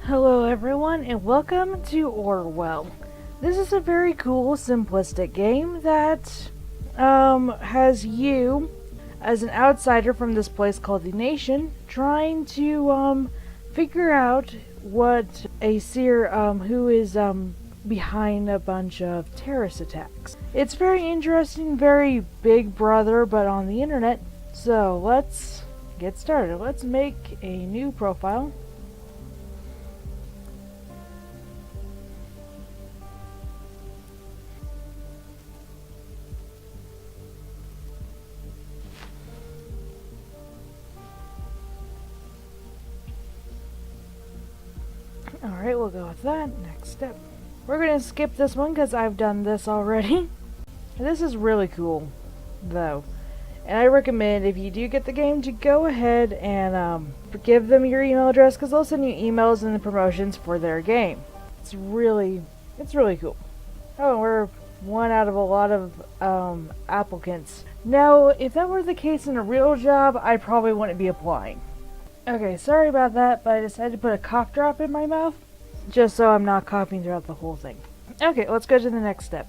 Hello everyone and welcome to Orwell. This is a very cool, simplistic game that has you as an outsider from this place called the Nation trying to figure out what a seer who is behind a bunch of terrorist attacks. It's very interesting, very Big Brother but on the internet. So let's get started. Let's make a new profile. Alright, we'll go with that. Next step. We're going to skip this one because I've done this already. This is really cool, though. And I recommend, if you do get the game, to go ahead and give them your email address because they'll send you emails and the promotions for their game. It's really cool. Oh, we're one out of a lot of applicants. Now, if that were the case in a real job, I probably wouldn't be applying. Okay, sorry about that, but I decided to put a cough drop in my mouth, just so I'm not coughing throughout the whole thing. Okay, let's go to the next step.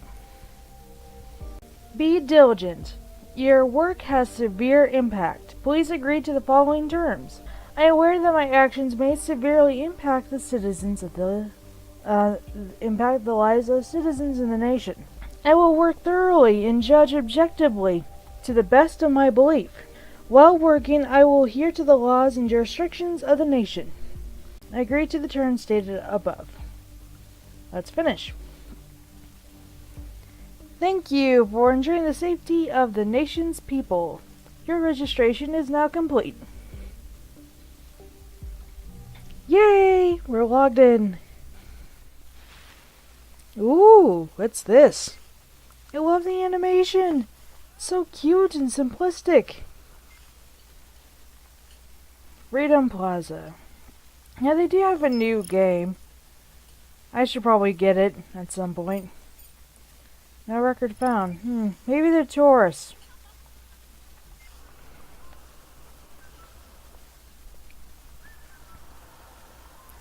Be diligent. Your work has severe impact. Please agree to the following terms. I am aware that my actions may severely impact the citizens of the lives of citizens in the nation. I will work thoroughly and judge objectively to the best of my belief. While working, I will adhere to the laws and jurisdictions of the nation. I agree to the terms stated above. Let's finish. Thank you for ensuring the safety of the nation's people. Your registration is now complete. Yay! We're logged in. Ooh, what's this? I love the animation. So cute and simplistic. Freedom Plaza. Yeah, they do have a new game. I should probably get it at some point. No record found. Maybe they're tourists.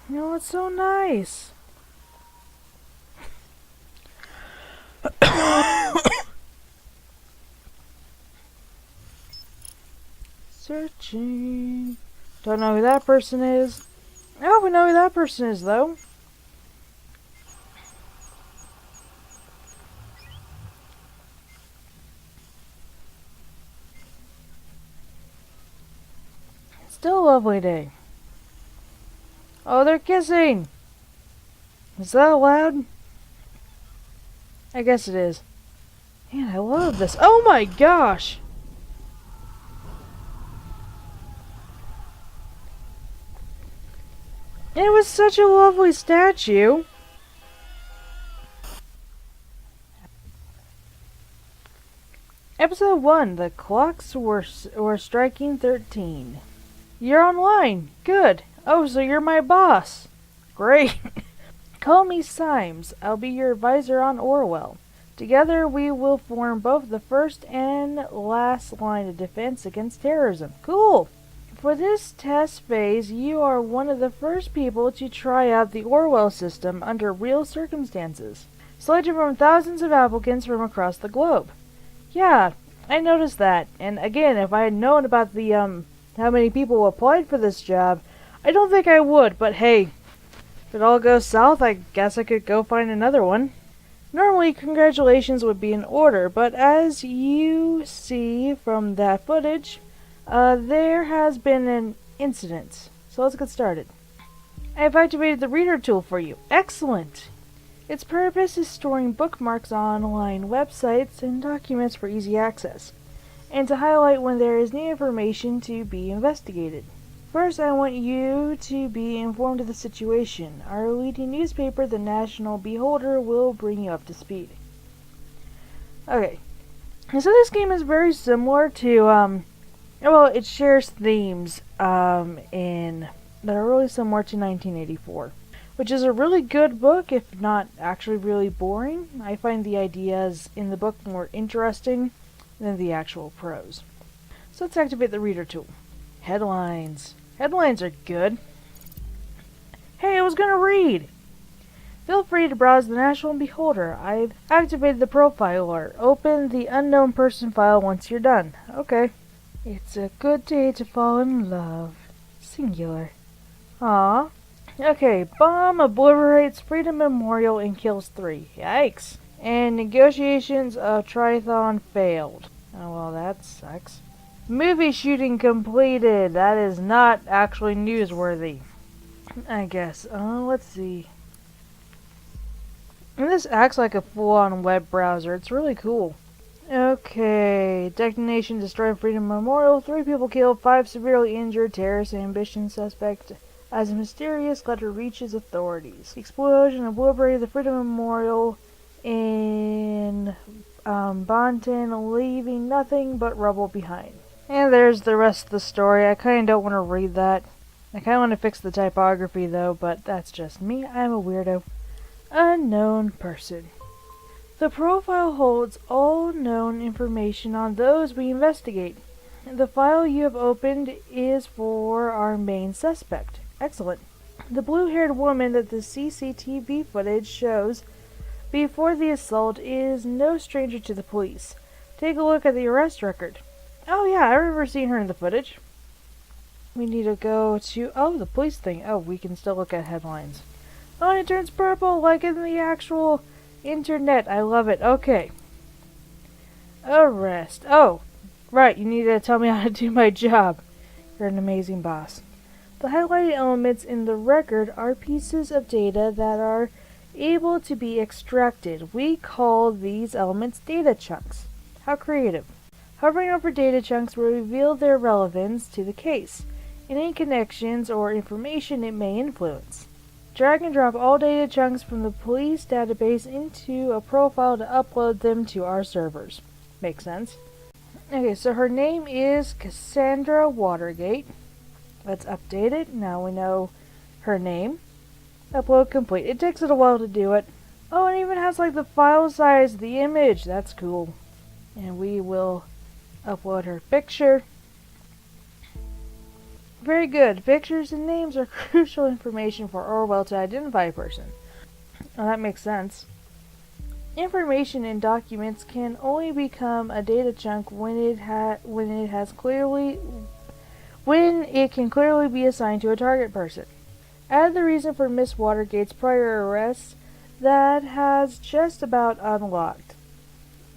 You know, it's so nice. Searching. Don't know who that person is. Oh, we know who that person is, though. Still a lovely day. Oh, they're kissing. Is that allowed? I guess it is. Man, I love this. Oh my gosh! It was such a lovely statue. Episode 1. The clocks were striking 13. You're online. Good. Oh, so you're my boss. Great. Call me Symes. I'll be your advisor on Orwell. Together we will form both the first and last line of defense against terrorism. Cool. For this test phase, you are one of the first people to try out the Orwell system under real circumstances, selected from thousands of applicants from across the globe. Yeah, I noticed that. And again, if I had known about the how many people applied for this job, I don't think I would. But hey, if it all goes south, I guess I could go find another one. Normally, congratulations would be in order, but as you see from that footage, there has been an incident. So let's get started. I have activated the reader tool for you. Excellent! Its purpose is storing bookmarks on online websites and documents for easy access, and to highlight when there is new information to be investigated. First, I want you to be informed of the situation. Our leading newspaper, the National Beholder, will bring you up to speed. Okay, so this game is very similar to, well, it shares themes that are really similar to 1984, which is a really good book, if not actually really boring. I find the ideas in the book more interesting than the actual prose. So let's activate the reader tool. Headlines. Headlines are good. Hey, I was gonna read! Feel free to browse the National Beholder. I've activated the profile alert. Open the unknown person file once you're done. Okay. It's a good day to fall in love. Singular. Aw. Okay, bomb obliterates Freedom Memorial and kills 3. Yikes. And negotiations of Triathlon failed. Oh, well, that sucks. Movie shooting completed. That is not actually newsworthy, I guess. Let's see. And this acts like a full-on web browser. It's really cool. Okay. Detonation destroyed Freedom Memorial. 3 people killed, 5 severely injured. Terrorist ambition suspect as a mysterious letter reaches authorities. Explosion obliterated the Freedom Memorial in Bonton, leaving nothing but rubble behind. And there's the rest of the story. I kind of don't want to read that. I kind of want to fix the typography though, but that's just me. I'm a weirdo. Unknown person. The profile holds all known information on those we investigate. The file you have opened is for our main suspect. Excellent. The blue-haired woman that the CCTV footage shows before the assault is no stranger to the police. Take a look at the arrest record. Oh yeah, I remember seeing her in the footage. We need to go to... Oh, the police thing. Oh, we can still look at headlines. Oh, and it turns purple like in the actual internet. I love it. Okay. Arrest. Oh, right. You need to tell me how to do my job. You're an amazing boss. The highlighted elements in the record are pieces of data that are able to be extracted. We call these elements data chunks. How creative. Hovering over data chunks will reveal their relevance to the case, any connections or information it may influence. Drag and drop all data chunks from the police database into a profile to upload them to our servers. Makes sense. Okay, so her name is Cassandra Watergate. Let's update it. Now we know her name. Upload complete. It takes it a while to do it. Oh, it even has like the file size of the image. That's cool. And we will upload her picture. Very good. Pictures and names are crucial information for Orwell to identify a person. Oh, that makes sense. Information in documents can only become a data chunk when it can clearly be assigned to a target person. Add the reason for Miss Watergate's prior arrests that has just about unlocked.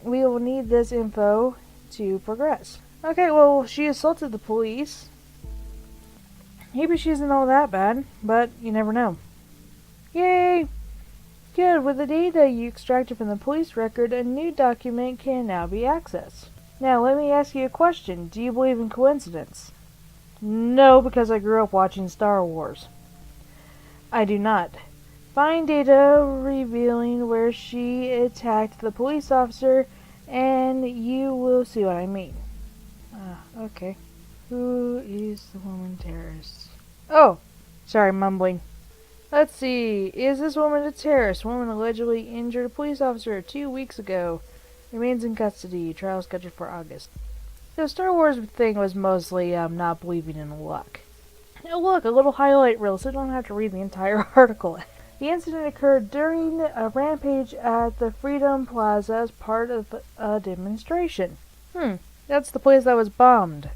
We will need this info to progress. Okay, well, she assaulted the police. Maybe she isn't all that bad, but you never know. Yay! Good, with the data you extracted from the police record, a new document can now be accessed. Now, let me ask you a question. Do you believe in coincidence? No, because I grew up watching Star Wars. I do not. Find data revealing where she attacked the police officer, and you will see what I mean. Okay. Who is the woman terrorist? Oh, sorry, mumbling. Let's see. Is this woman a terrorist? Woman allegedly injured a police officer 2 weeks ago. Remains in custody. Trial scheduled for August. The Star Wars thing was mostly not believing in luck. Oh, look, a little highlight reel, so I don't have to read the entire article. The incident occurred during a rampage at the Freedom Plaza as part of a demonstration. That's the place that was bombed.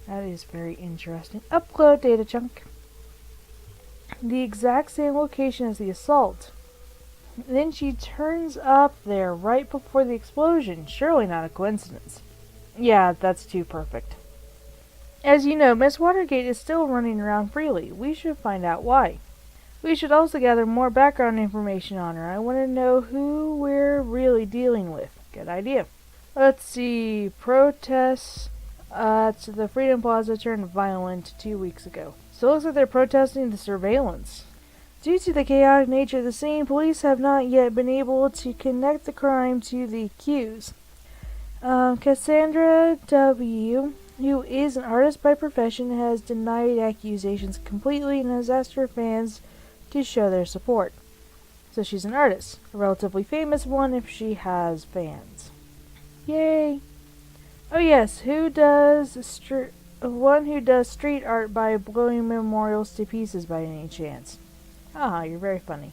That is very interesting. Upload data chunk. The exact same location as the assault. Then she turns up there right before the explosion. Surely not a coincidence. Yeah, that's too perfect. As you know, Miss Watergate is still running around freely. We should find out why. We should also gather more background information on her. I want to know who we're really dealing with. Good idea. Let's see. Protests at the Freedom Plaza turned violent 2 weeks ago. So it looks like they're protesting the surveillance. Due to the chaotic nature of the scene, police have not yet been able to connect the crime to the accused. Cassandra W., who is an artist by profession, has denied accusations completely and has asked her fans to show their support. So she's an artist, a relatively famous one if she has fans. Yay! Oh yes, one who does street art by blowing memorials to pieces by any chance. Ah, you're very funny.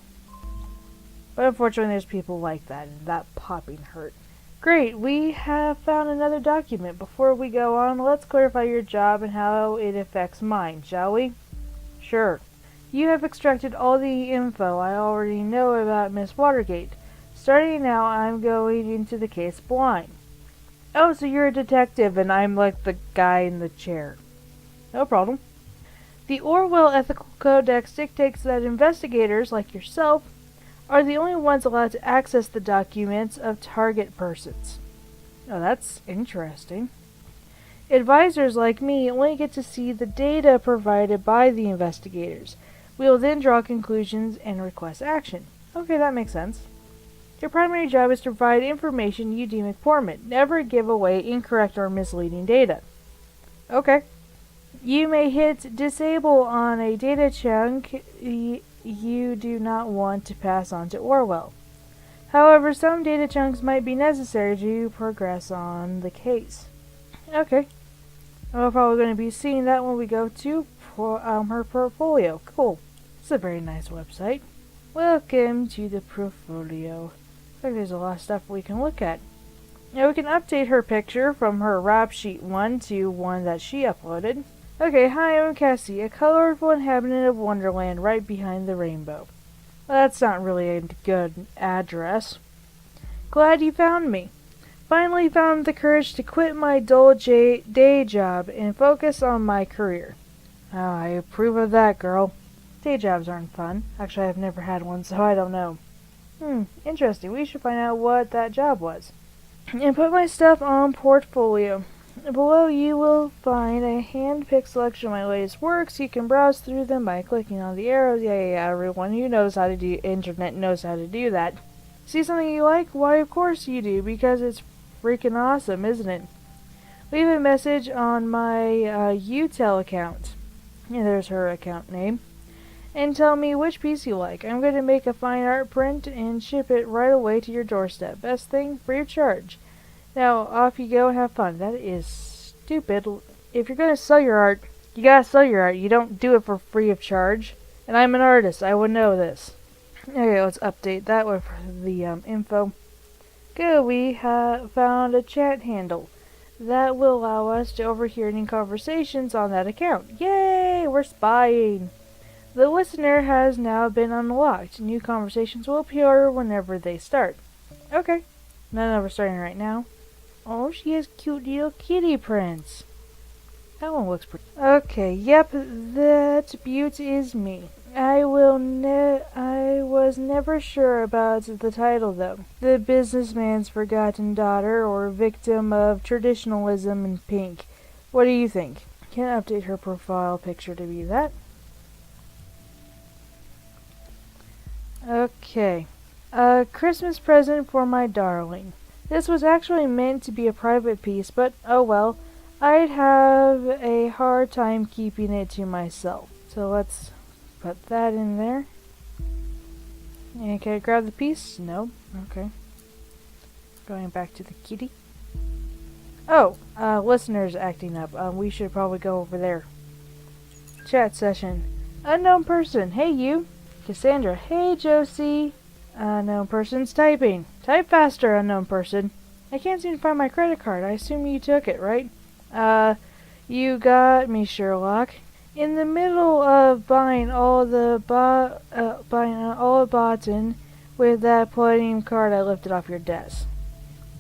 But unfortunately there's people like that, and that popping hurt. Great, we have found another document. Before we go on, let's clarify your job and how it affects mine, shall we? Sure. You have extracted all the info I already know about Miss Watergate. Starting now, I'm going into the case blind. Oh, so you're a detective and I'm like the guy in the chair. No problem. The Orwell Ethical Codex dictates that investigators, like yourself, are the only ones allowed to access the documents of target persons. Oh, that's interesting. Advisors like me only get to see the data provided by the investigators. We will then draw conclusions and request action. Okay, that makes sense. Your primary job is to provide information you deem important. Never give away incorrect or misleading data. Okay. You may hit disable on a data chunk you do not want to pass on to Orwell. However, some data chunks might be necessary to progress on the case. Okay. We're probably going to be seeing that when we go to her portfolio. Cool. It's a very nice website. Welcome to the portfolio. Looks like there's a lot of stuff we can look at. Now we can update her picture from her rap sheet 1 to one that she uploaded. Okay, hi, I'm Cassie, a colorful inhabitant of Wonderland right behind the rainbow. Well, that's not really a good address. Glad you found me. Finally found the courage to quit my dull day job and focus on my career. Oh, I approve of that, girl. Day jobs aren't fun. Actually, I've never had one, so I don't know. Interesting. We should find out what that job was. And put my stuff on portfolio. Below you will find a hand-picked selection of my latest works. You can browse through them by clicking on the arrows. Yeah, everyone who knows how to do internet knows how to do that. See something you like? Why, of course you do, because it's freaking awesome, isn't it? Leave a message on my UTEL account. Yeah, there's her account name. And tell me which piece you like. I'm going to make a fine art print and ship it right away to your doorstep. Best thing, free of charge. Now, off you go and have fun. That is stupid. If you're going to sell your art, you gotta sell your art. You don't do it for free of charge. And I'm an artist. I would know this. Okay, let's update that one for the info. Good, we have found a chat handle. That will allow us to overhear any conversations on that account. Yay! We're spying. The listener has now been unlocked. New conversations will appear whenever they start. Okay. None of them are starting right now. Oh, she has cute little kitty prints. That one looks pretty. Okay, yep, that beaut is me. I was never sure about the title, though. The Businessman's Forgotten Daughter, or Victim of Traditionalism in Pink. What do you think? Can update her profile picture to be that. Okay. A Christmas present for my darling. This was actually meant to be a private piece, but oh well. I'd have a hard time keeping it to myself. So let's put that in there. And can I grab the piece? No. Okay. Going back to the kitty. Oh, listeners acting up. We should probably go over there. Chat session. Unknown person. Hey you. Cassandra. Hey Josie. Unknown person's typing. Type faster, unknown person. I can't seem to find my credit card. I assume you took it, right? You got me, Sherlock. In the middle of buying all the button with that palladium card I lifted off your desk.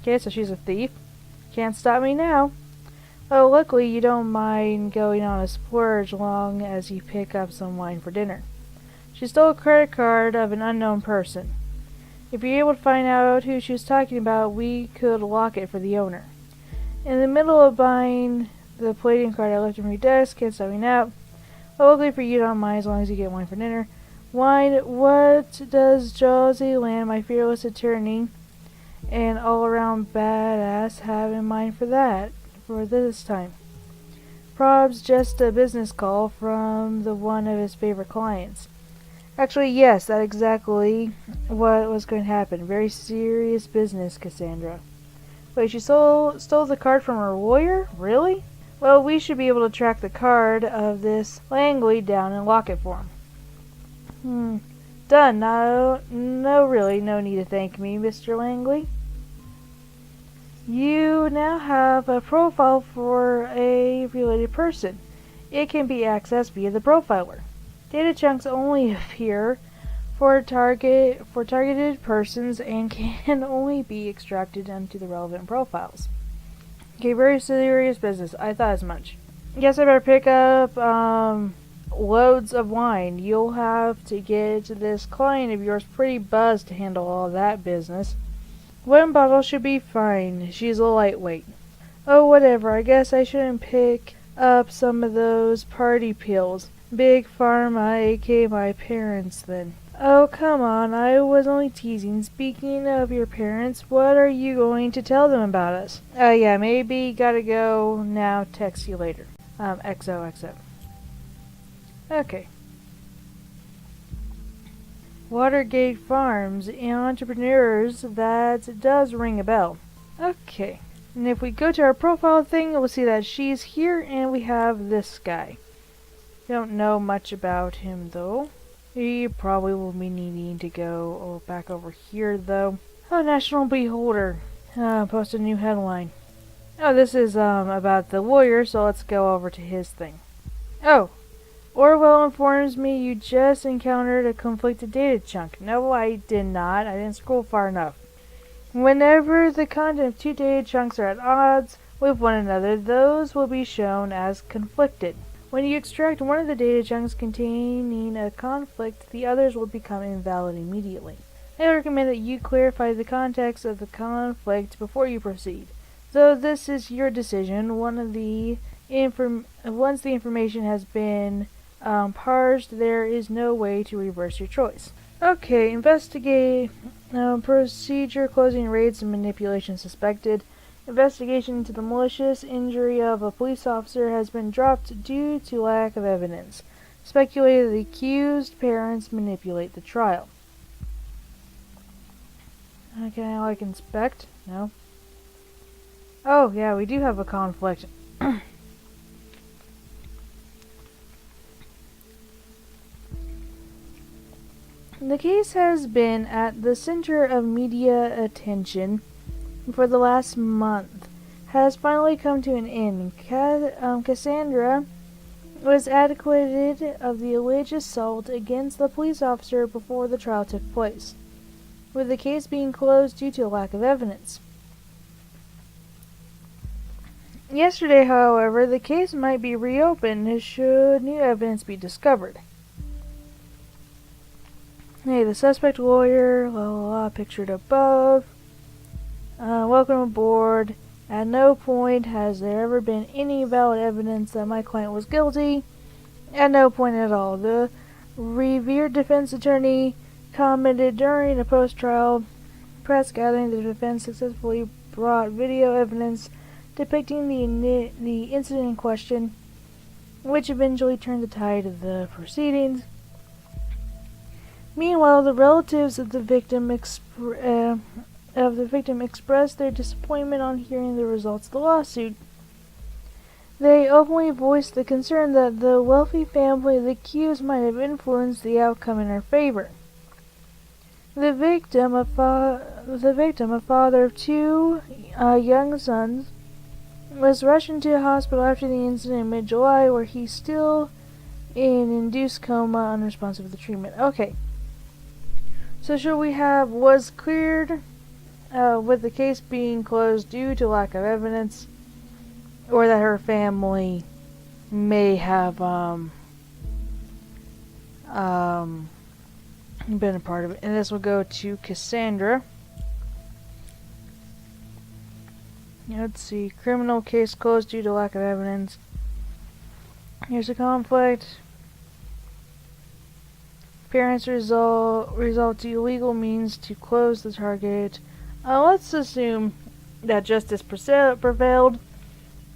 Okay, so she's a thief. Can't stop me now. Oh, luckily you don't mind going on a splurge long as you pick up some wine for dinner. She stole a credit card of an unknown person. If you're able to find out who she was talking about, we could lock it for the owner. In the middle of buying the palladium card I left on your desk, can't stop me now. Well, luckily for you, don't mind as long as you get wine for dinner. Wine, what does Josie Land, my fearless attorney, and all-around badass have in mind for that, for this time? Prob's just a business call from one of his favorite clients. Actually, yes, that's exactly what was going to happen. Very serious business, Cassandra. Wait, she stole the card from her lawyer? Really? Well, we should be able to track the card of this Langley down and lock it for him. Done. No, really, no need to thank me, Mr. Langley. You now have a profile for a related person. It can be accessed via the profiler. Data chunks only appear for targeted persons and can only be extracted into the relevant profiles. Okay, very serious business. I thought as much. Guess I better pick up loads of wine. You'll have to get this client of yours pretty buzzed to handle all that business. One bottle should be fine. She's a lightweight. Oh, whatever. I guess I shouldn't pick up some of those party pills. Big Pharma, aka my parents, then. Oh, come on. I was only teasing. Speaking of your parents, what are you going to tell them about us? Yeah, maybe gotta go now. Text you later. XOXO. Okay. Watergate Farms and entrepreneurs, that does ring a bell. Okay. And if we go to our profile thing, we'll see that she's here and we have this guy. Don't know much about him though. He probably will be needing to go back over here though. Oh, National Beholder. Post a new headline. Oh, this is about the lawyer, so let's go over to his thing. Oh, Orwell informs me you just encountered a conflicted data chunk. No, I did not. I didn't scroll far enough. Whenever the content of two data chunks are at odds with one another, those will be shown as conflicted. When you extract one of the data chunks containing a conflict, the others will become invalid immediately. I recommend that you clarify the context of the conflict before you proceed. Though this is your decision, once the information has been parsed, there is no way to reverse your choice. Okay, investigate procedure, closing raids and manipulation suspected. Investigation into the malicious injury of a police officer has been dropped due to lack of evidence. Speculated the accused parents manipulate the trial. Okay, now I can inspect. No. Oh, yeah, we do have a conflict. The case has been at the center of media attention for the last month. Has finally come to an end. Cassandra was acquitted of the alleged assault against the police officer before the trial took place, with the case being closed due to a lack of evidence. Yesterday, however, the case might be reopened should new evidence be discovered. Hey, the suspect lawyer, pictured above. Welcome aboard. At no point has there ever been any valid evidence that my client was guilty. At no point at all. The revered defense attorney commented during a post-trial press gathering the defense successfully brought video evidence depicting the incident in question, which eventually turned the tide of the proceedings. Meanwhile, the relatives of the victim expressed their disappointment on hearing the results of the lawsuit. They openly voiced the concern that the wealthy family of the accused might have influenced the outcome in her favor. The victim, a father of two young sons, was rushed into a hospital after the incident in mid-July, where he's still in induced coma, unresponsive to the treatment. Okay. So should we have was cleared with the case being closed due to lack of evidence, or that her family may have been a part of it. And this will go to Cassandra. Let's see. Criminal case closed due to lack of evidence. Here's a conflict. Parents resort to illegal means to close the target. Let's assume that justice prevailed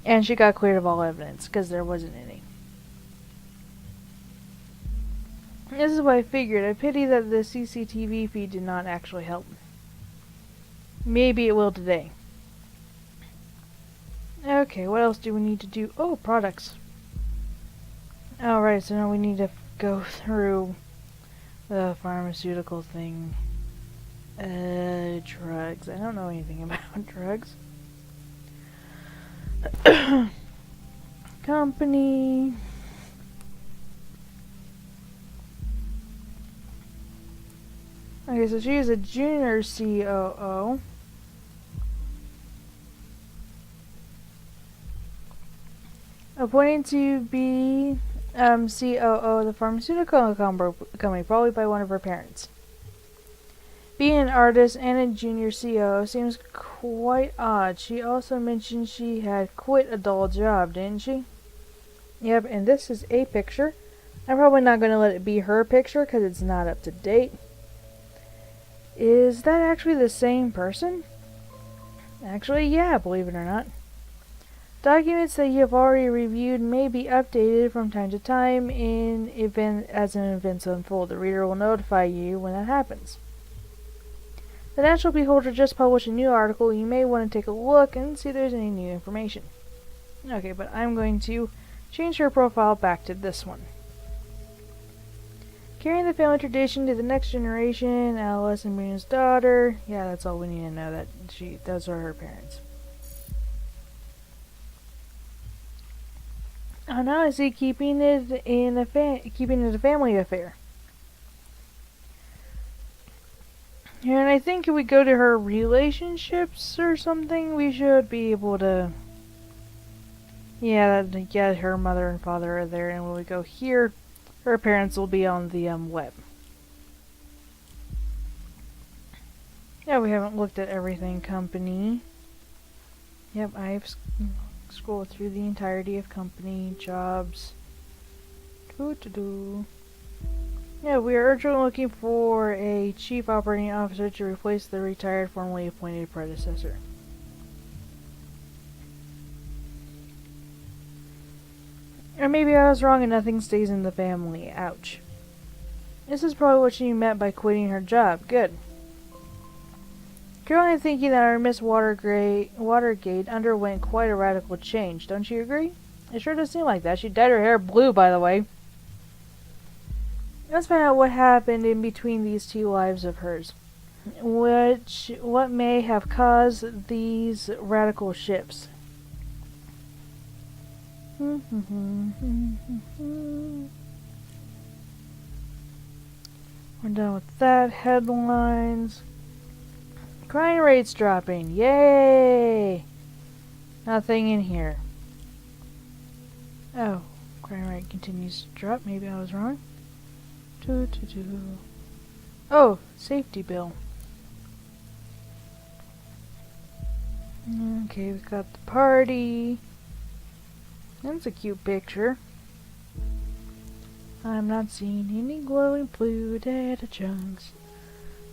and she got cleared of all evidence, because there wasn't any. This is what I figured. I pity that the CCTV feed did not actually help. Maybe it will today. Okay, what else do we need to do? Oh, products. Alright, so now we need to go through The pharmaceutical thing. Drugs. I don't know anything about drugs. Company. Okay, so she is a junior COO. Appointed to be COO of the pharmaceutical company, probably by one of her parents. Being an artist and a junior COO seems quite odd. She also mentioned she had quit a dull job, didn't she? Yep, and this is a picture. I'm probably not going to let it be her picture because it's not up to date. Is that actually the same person? Actually, yeah, believe it or not. Documents that you have already reviewed may be updated from time to time as events unfold. The reader will notify you when that happens. The Natural Beholder just published a new article. You may want to take a look and see if there's any new information. Okay, but I'm going to change her profile back to this one. Carrying the family tradition to the next generation, Alice and Marina's daughter. Yeah, that's all we need to know. Those are her parents. Oh, now I see keeping it a family affair. And I think if we go to her relationships or something, we should be able to... Yeah, her mother and father are there, and when we go here, her parents will be on the web. Yeah, we haven't looked at everything company. Yep, I've scrolled through the entirety of company, jobs. Yeah, we are urgently looking for a chief operating officer to replace the retired, formerly appointed predecessor. Or maybe I was wrong and nothing stays in the family. Ouch. This is probably what she meant by quitting her job. Good. Currently thinking that our Miss Watergate underwent quite a radical change. Don't you agree? It sure does seem like that. She dyed her hair blue, by the way. Let's find out what happened in between these two lives of hers. What may have caused these radical shifts? We're done with that. Headlines. Crime rates dropping. Yay! Nothing in here. Oh, crime rate continues to drop. Maybe I was wrong. Oh, safety bill. Okay, we've got the party. That's a cute picture. I'm not seeing any glowing blue data chunks.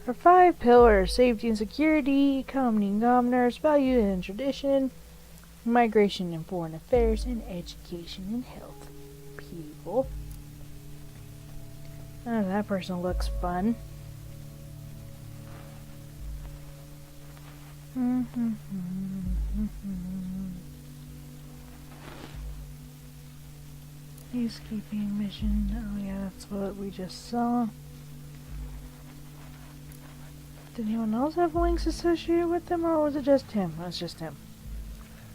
Our 5 pillars: safety and security, comedy and commoners, value and tradition, migration and foreign affairs, and education and health. People. Oh, that person looks fun. Peacekeeping mission. Oh yeah, that's what we just saw. Did anyone else have links associated with them, or was it just him? It was just him.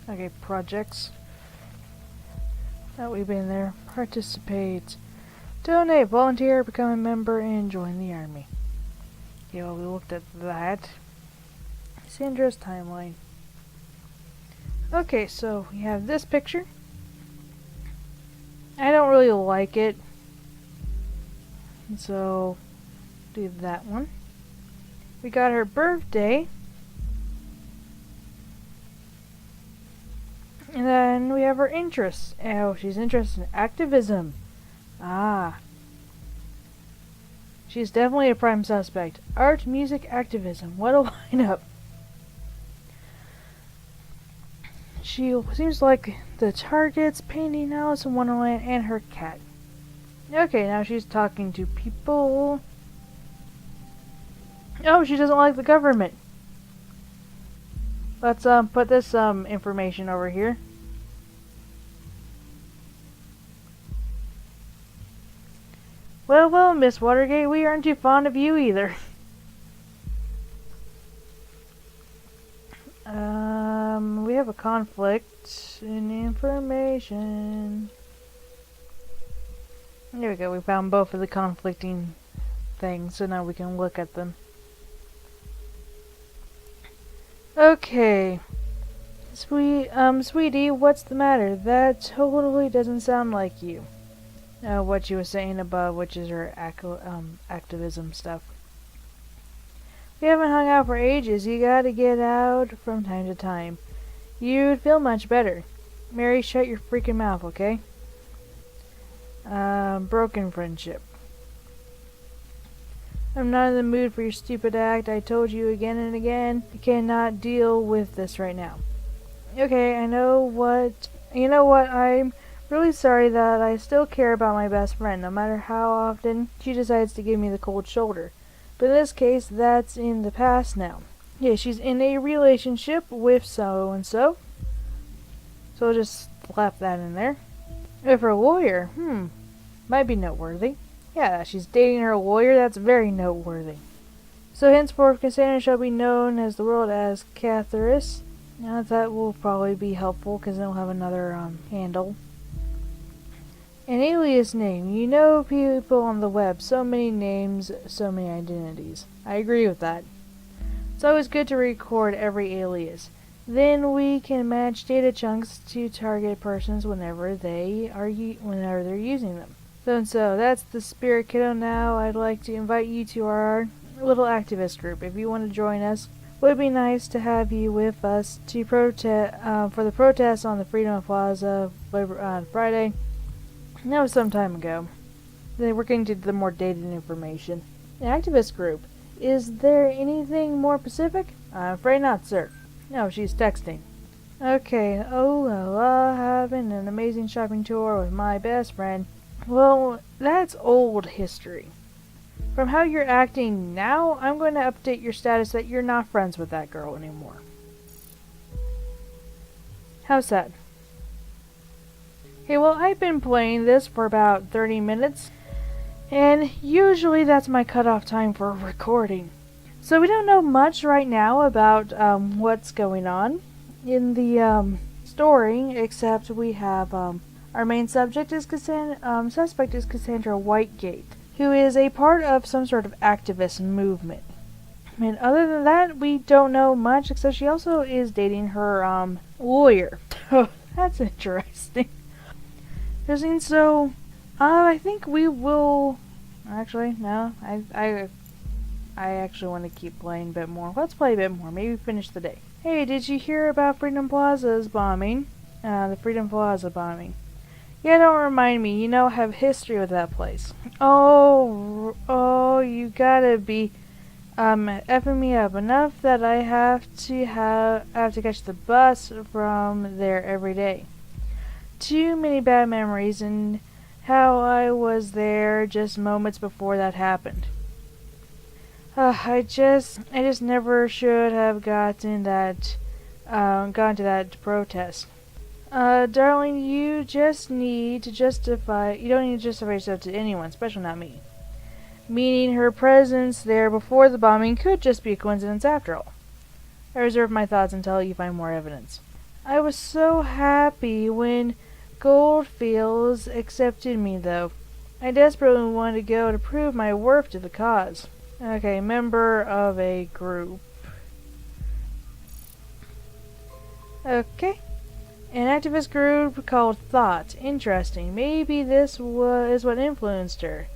Okay, projects. That we've been there. Participate. Donate, volunteer, become a member, and join the army. Okay, well, we looked at that. Sandra's timeline. Okay, so we have this picture. I don't really like it. So, do that one. We got her birthday. And then we have her interests. Oh, she's interested in activism. Ah. She's definitely a prime suspect. Art, music, activism. What a lineup. She seems to like the targets, painting Alice in Wonderland, and her cat. Okay, now she's talking to people. Oh, she doesn't like the government. Let's put this information over here. Well, well, Miss Watergate, we aren't too fond of you either. We have a conflict in information. There we go, we found both of the conflicting things, so now we can look at them. Okay. Sweetie, what's the matter? That totally doesn't sound like you. What you were saying above, which is your activism stuff. We haven't hung out for ages. You gotta get out from time to time. You'd feel much better. Mary, shut your freaking mouth, okay? Broken friendship. I'm not in the mood for your stupid act. I told you again and again. I cannot deal with this right now. Okay, you know what? I'm really sorry that I still care about my best friend, no matter how often she decides to give me the cold shoulder. But in this case, that's in the past now. Yeah, she's in a relationship with so-and-so. So I'll just slap that in there. With her lawyer, might be noteworthy. Yeah, she's dating her lawyer, that's very noteworthy. So henceforth, Cassandra shall be known as the world as Catharus. Now that will probably be helpful, because then we'll have another handle. An alias name. You know people on the web. So many names, so many identities. I agree with that. It's always good to record every alias. Then we can match data chunks to target persons whenever they're using them. So that's the spirit, kiddo. Now I'd like to invite you to our little activist group. If you want to join us, it would be nice to have you with us to protest for the protest on the Freedom Plaza on Friday. That was some time ago. Then we're getting to the more dated information. An activist group. Is there anything more specific? I'm afraid not, sir. No, she's texting. Okay, having an amazing shopping tour with my best friend. Well, that's old history. From how you're acting now, I'm going to update your status that you're not friends with that girl anymore. How sad. Okay, well, I've been playing this for about 30 minutes, and usually that's my cutoff time for recording. So we don't know much right now about what's going on in the story, except we have our main suspect is Cassandra Whitegate, who is a part of some sort of activist movement. And other than that, we don't know much, except she also is dating her lawyer. Oh, that's interesting. So, I think we will. Actually, no. I actually want to keep playing a bit more. Let's play a bit more. Maybe finish the day. Hey, did you hear about Freedom Plaza's bombing? The Freedom Plaza bombing. Yeah, don't remind me. I have history with that place. Oh, you gotta be effing me up enough that I have to catch the bus from there every day. Too many bad memories and how I was there just moments before that happened. I just never should have gone to that protest. Darling, you don't need to justify yourself to anyone, especially not me. Meaning her presence there before the bombing could just be a coincidence after all. I reserve my thoughts until you find more evidence. I was so happy when Goldfields accepted me, though. I desperately wanted to go to prove my worth to the cause. Okay, member of a group. Okay. An activist group called Thought. Interesting. Maybe this is what influenced her.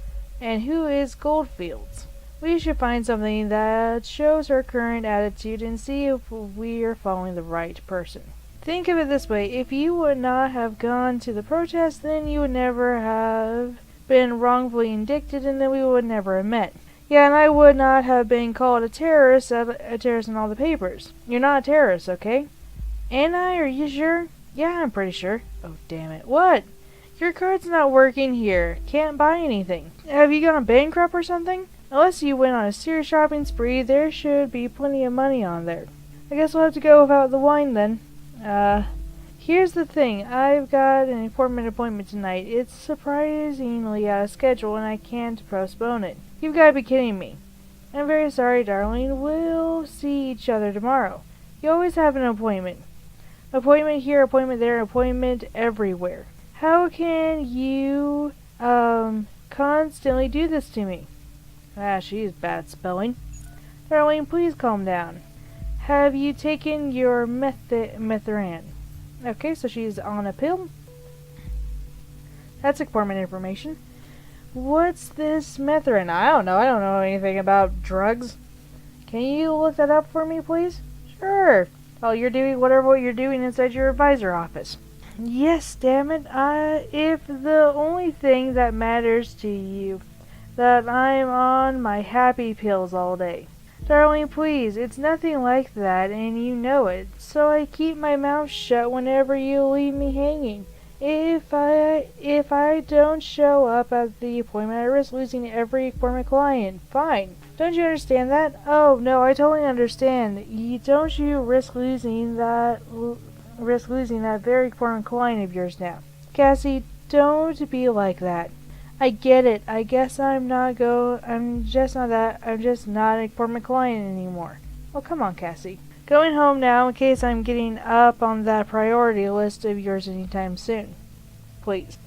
And who is Goldfields? We should find something that shows her current attitude and see if we are following the right person. Think of it this way, if you would not have gone to the protest, then you would never have been wrongfully indicted, and then we would never have met. Yeah, and I would not have been called a terrorist in all the papers. You're not a terrorist, okay? Am I? Are you sure? Yeah, I'm pretty sure. Oh, damn it. What? Your card's not working here. Can't buy anything. Have you gone bankrupt or something? Unless you went on a serious shopping spree, there should be plenty of money on there. I guess we'll have to go without the wine then. Here's the thing, I've got an important appointment tonight. It's surprisingly out of schedule and I can't postpone it. You've got to be kidding me. I'm very sorry, darling. We'll see each other tomorrow. You always have an appointment. Appointment here, appointment there, appointment everywhere. How can you, constantly do this to me? She's bad at spelling. Darling, please calm down. Have you taken your Methran? Okay, so she's on a pill. That's important information. What's this Methran? I don't know. I don't know anything about drugs. Can you look that up for me, please? Sure. While you're doing what you're doing inside your advisor office. Yes, damn it. If the only thing that matters to you that I'm on my happy pills all day. Darling, please, it's nothing like that, and you know it. So I keep my mouth shut whenever you leave me hanging. If I don't show up at the appointment, I risk losing every appointment client. Fine. Don't you understand that? Oh, no, I totally understand. Don't you risk losing that very important client of yours now. Cassie, don't be like that. I get it. I guess I'm just not an important client anymore. Oh, come on, Cassie. Going home now in case I'm getting up on that priority list of yours anytime soon. Please.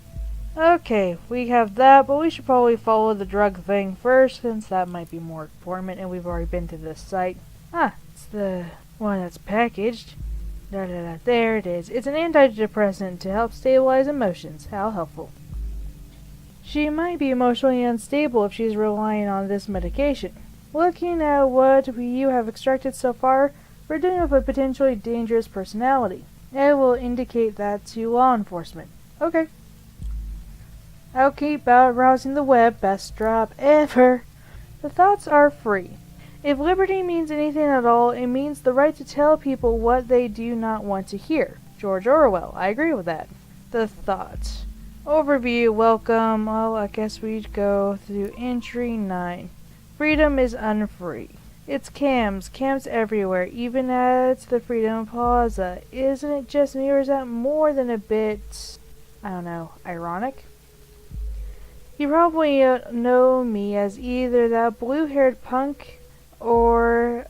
Okay, we have that, but we should probably follow the drug thing first, since that might be more important, and we've already been to this site. It's the one that's packaged. There it is. It's an antidepressant to help stabilize emotions. How helpful. She might be emotionally unstable if she's relying on this medication. Looking at what you have extracted so far, we're dealing with a potentially dangerous personality. It will indicate that to law enforcement. Okay. I'll keep browsing the web. Best job ever. The thoughts are free. If liberty means anything at all, it means the right to tell people what they do not want to hear. George Orwell. I agree with that. The thoughts. Overview. Welcome. Well, I guess we'd go through entry 9. Freedom is unfree. It's cams everywhere, even at the Freedom Plaza. Isn't it just me, or is that more than a bit, ironic? You probably know me as either that blue-haired punk, or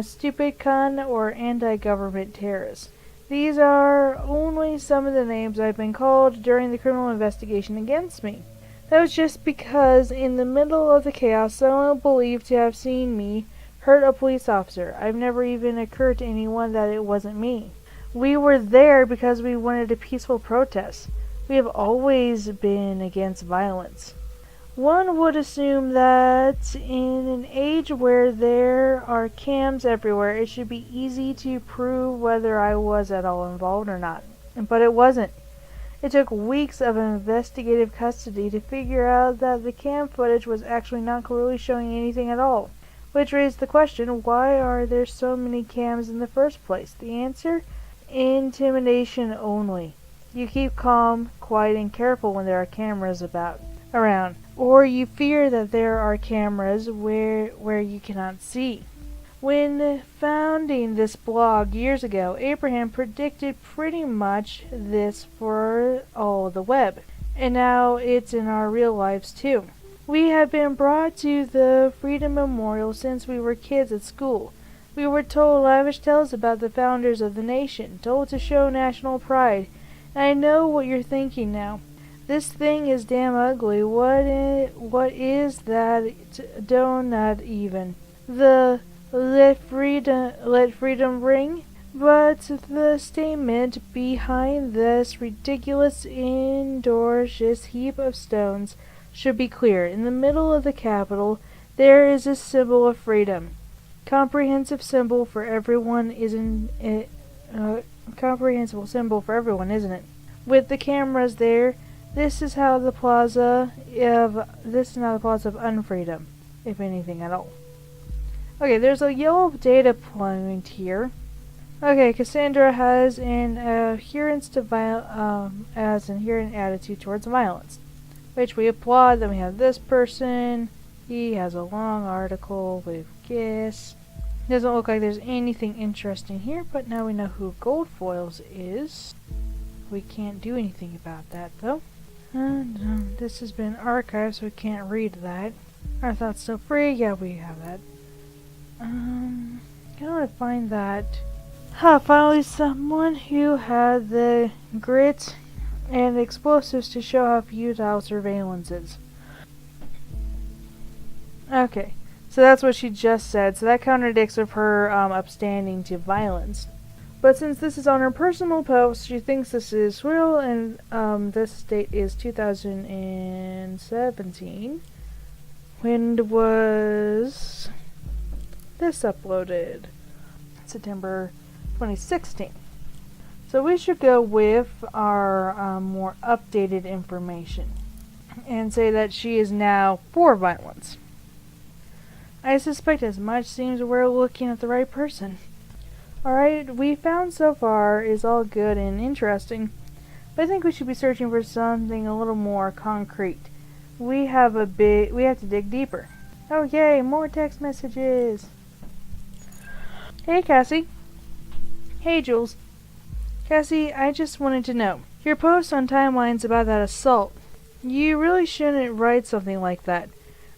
stupid cunt, or anti-government terrorist. These are only some of the names I've been called during the criminal investigation against me. That was just because in the middle of the chaos, someone believed to have seen me hurt a police officer. I've never even occurred to anyone that it wasn't me. We were there because we wanted a peaceful protest. We have always been against violence. One would assume that in an age where there are cams everywhere, it should be easy to prove whether I was at all involved or not. But it wasn't. It took weeks of investigative custody to figure out that the cam footage was actually not clearly showing anything at all. Which raised the question, why are there so many cams in the first place? The answer? Intimidation only. You keep calm, quiet, and careful when there are cameras around. Or you fear that there are cameras where you cannot see. When founding this blog years ago, Abraham predicted pretty much this for all the web. And now it's in our real lives too. We have been brought to the Freedom Memorial since we were kids at school. We were told lavish tales about the founders of the nation, told to show national pride. And I know what you're thinking now. This thing is damn ugly. What is that donut even? The let freedom ring? But the statement behind this ridiculous indortious heap of stones should be clear. In the middle of the Capitol, there is a symbol of freedom. Comprehensive symbol for everyone, isn't it? Comprehensible symbol for everyone, isn't it? With the cameras there, this is how the plaza of unfreedom, if anything at all. Okay, there's a yellow data point here. Okay, Cassandra has an adherence to as an inherent attitude towards violence, which we applaud. Then we have this person. He has a long article with Kiss. Doesn't look like there's anything interesting here, but now we know who Goldfoils is. We can't do anything about that, though. And this has been archived, so we can't read that. Our thoughts still free? Yeah, we have that. I don't want to find that. Finally someone who had the grit and explosives to show how futile surveillance is. Okay, so that's what she just said, so that contradicts with her upstanding to violence. But since this is on her personal post, she thinks this is real, and this date is 2017. When was this uploaded? September 2016. So we should go with our more updated information and say that she is now for violence. I suspect as much. Seems we're looking at the right person. Alright, we found so far is all good and interesting, but I think we should be searching for something a little more concrete. We have to dig deeper. Oh yay, more text messages. Hey Cassie. Hey Jules. Cassie, I just wanted to know, your post on timelines about that assault, you really shouldn't write something like that.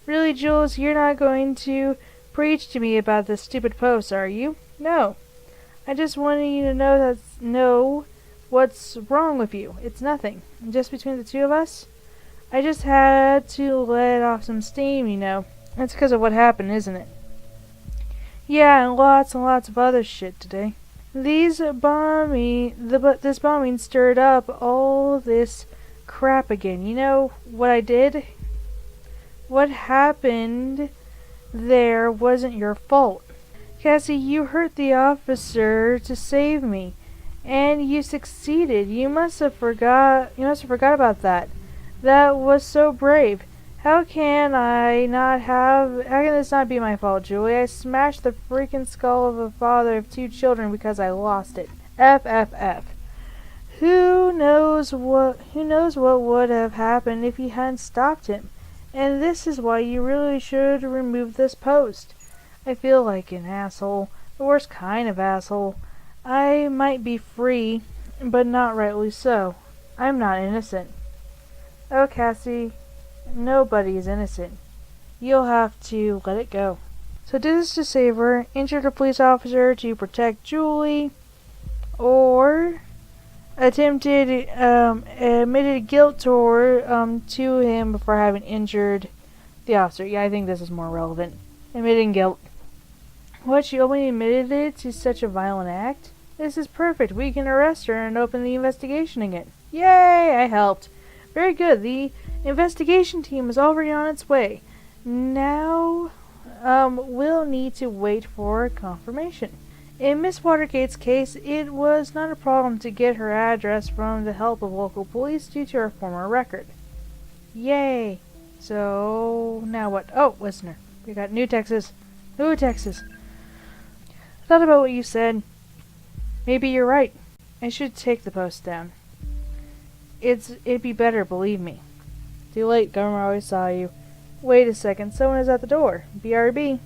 Really, Jules, you're not going to preach to me about this stupid post, are you? No. I just wanted you to know what's wrong with you. It's nothing. Just between the two of us. I just had to let off some steam, you know. That's because of what happened, isn't it? Yeah, and lots of other shit today. This bombing stirred up all this crap again. You know what I did? What happened there wasn't your fault. Cassie, you hurt the officer to save me, and you succeeded. You must have forgot about that. That was so brave. How can this not be my fault, Julie? I smashed the freaking skull of a father of 2 children because I lost it. F. Who knows what would have happened if you hadn't stopped him? And this is why you really should remove this post. I feel like an asshole. The worst kind of asshole. I might be free, but not rightly so. I'm not innocent. Oh, Cassie, nobody's innocent. You'll have to let it go. So did this to save her, injured a police officer to protect Julie, or admitted guilt to him for having injured the officer. Yeah, I think this is more relevant. Admitting guilt. What, she only admitted it to such a violent act? This is perfect. We can arrest her and open the investigation again. Yay! I helped. Very good. The investigation team is already on its way. Now, we'll need to wait for confirmation. In Miss Watergate's case, it was not a problem to get her address from the help of local police due to her former record. Yay! So, now what? Oh, listener. We got new Texas. New Texas. I thought about what you said. Maybe you're right. I should take the post down. It'd be better, believe me. Too late, government always saw you. Wait a second, someone is at the door. BRB.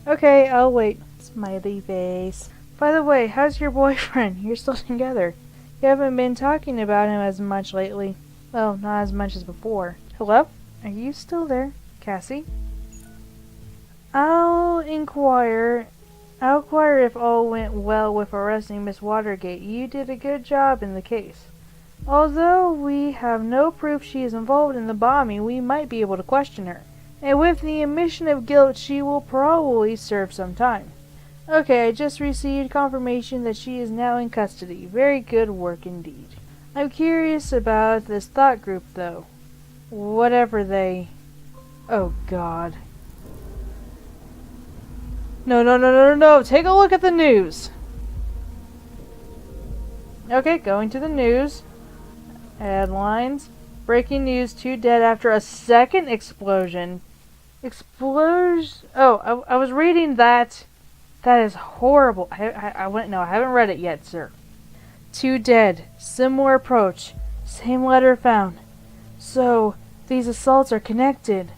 Okay, I'll wait. Smiley face. By the way, how's your boyfriend? You're still together. You haven't been talking about him as much lately. Well, not as much as before. Hello? Are you still there? Cassie? I'll inquire if all went well with arresting Miss Watergate. You did a good job in the case. Although we have no proof she is involved in the bombing, we might be able to question her. And with the admission of guilt, she will probably serve some time. Okay, I just received confirmation that she is now in custody. Very good work indeed. I'm curious about this thought group, though. Whatever they... Oh, God. No. Take a look at the news. Okay, going to the news. Headlines. Breaking news, 2 dead after a second explosion. Oh, I was reading that. That is horrible. I haven't read it yet, sir. 2 dead. Similar approach. Same letter found. So, these assaults are connected.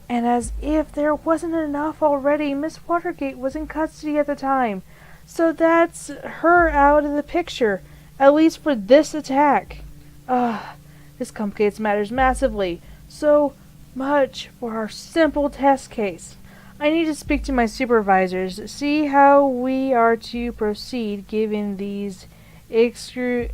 And as if there wasn't enough already, Miss Watergate was in custody at the time. So that's her out of the picture, at least for this attack. This complicates matters massively. So much for our simple test case. I need to speak to my supervisors, see how we are to proceed given these extreme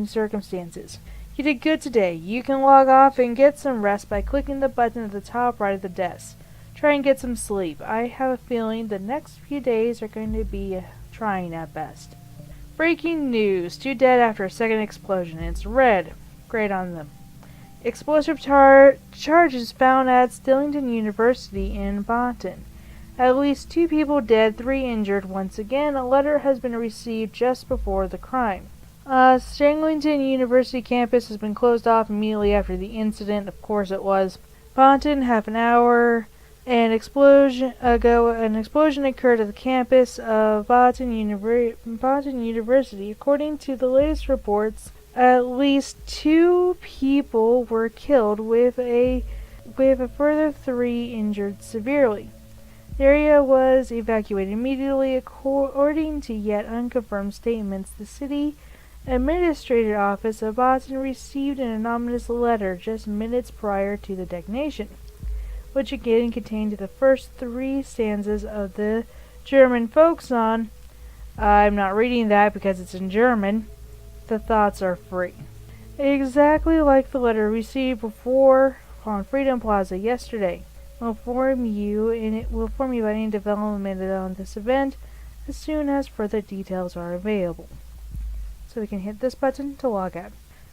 circumstances. You did good today. You can log off and get some rest by clicking the button at the top right of the desk. Try and get some sleep. I have a feeling the next few days are going to be trying at best. Breaking news. 2 dead after a second explosion. It's red. Great on them. Explosive charges found at Stillington University in Bonton. At least 2 people dead, 3 injured. Once again, a letter has been received just before the crime. Stillington University campus has been closed off immediately after the incident. Of course it was. Bonton, half an hour an explosion occurred at the campus of Bonton University. According to the latest reports, at least 2 people were killed with a further 3 injured severely. The area was evacuated immediately. According to yet unconfirmed statements, the city administrative office of Boston received an anonymous letter just minutes prior to the detonation, which again contained the first 3 stanzas of the German folk song. I'm not reading that because it's in German. The thoughts are free. Exactly like the letter received before on Freedom Plaza yesterday. We'll inform you about any development on this event as soon as further details are available. So we can hit this button to log out.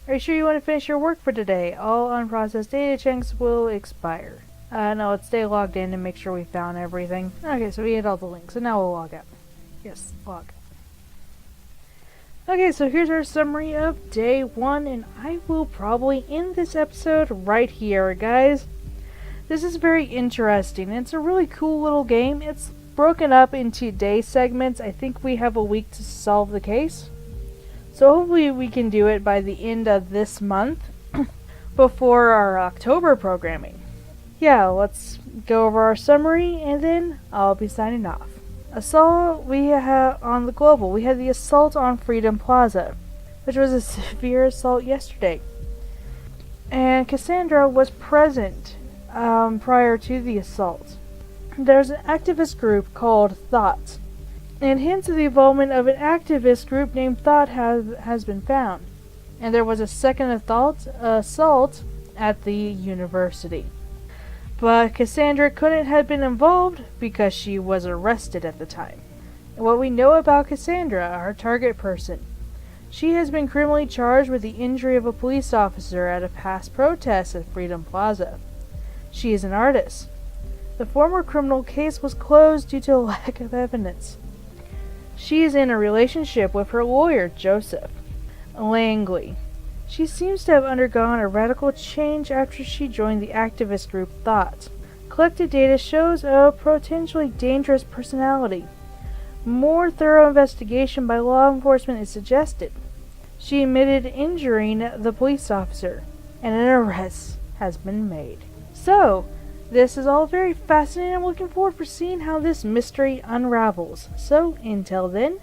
Are you sure you want to finish your work for today? All unprocessed data checks will expire. No, let's stay logged in and make sure we found everything. Okay, so we hit all the links, and now we'll log out. Yes, log out. Okay, so here's our summary of day 1, and I will probably end this episode right here, guys. This is very interesting. It's a really cool little game. It's broken up into day segments. I think we have a week to solve the case. So hopefully we can do it by the end of this month before our October programming. Yeah, let's go over our summary and then I'll be signing off. Assault we have on the global. We had the assault on Freedom Plaza, which was a severe assault yesterday. And Cassandra was present prior to the assault. There's an activist group called Thought, and hints of the involvement of an activist group named Thought has been found. And there was a second assault at the university. But Cassandra couldn't have been involved because she was arrested at the time. And what we know about Cassandra, our target person, she has been criminally charged with the injury of a police officer at a past protest at Freedom Plaza. She is an artist. The former criminal case was closed due to a lack of evidence. She is in a relationship with her lawyer, Joseph Langley. She seems to have undergone a radical change after she joined the activist group Thought. Collected data shows a potentially dangerous personality. More thorough investigation by law enforcement is suggested. She admitted injuring the police officer, and an arrest has been made. So, this is all very fascinating. I'm looking forward to seeing how this mystery unravels. So, until then,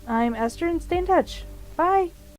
I'm Esther and stay in touch. Bye!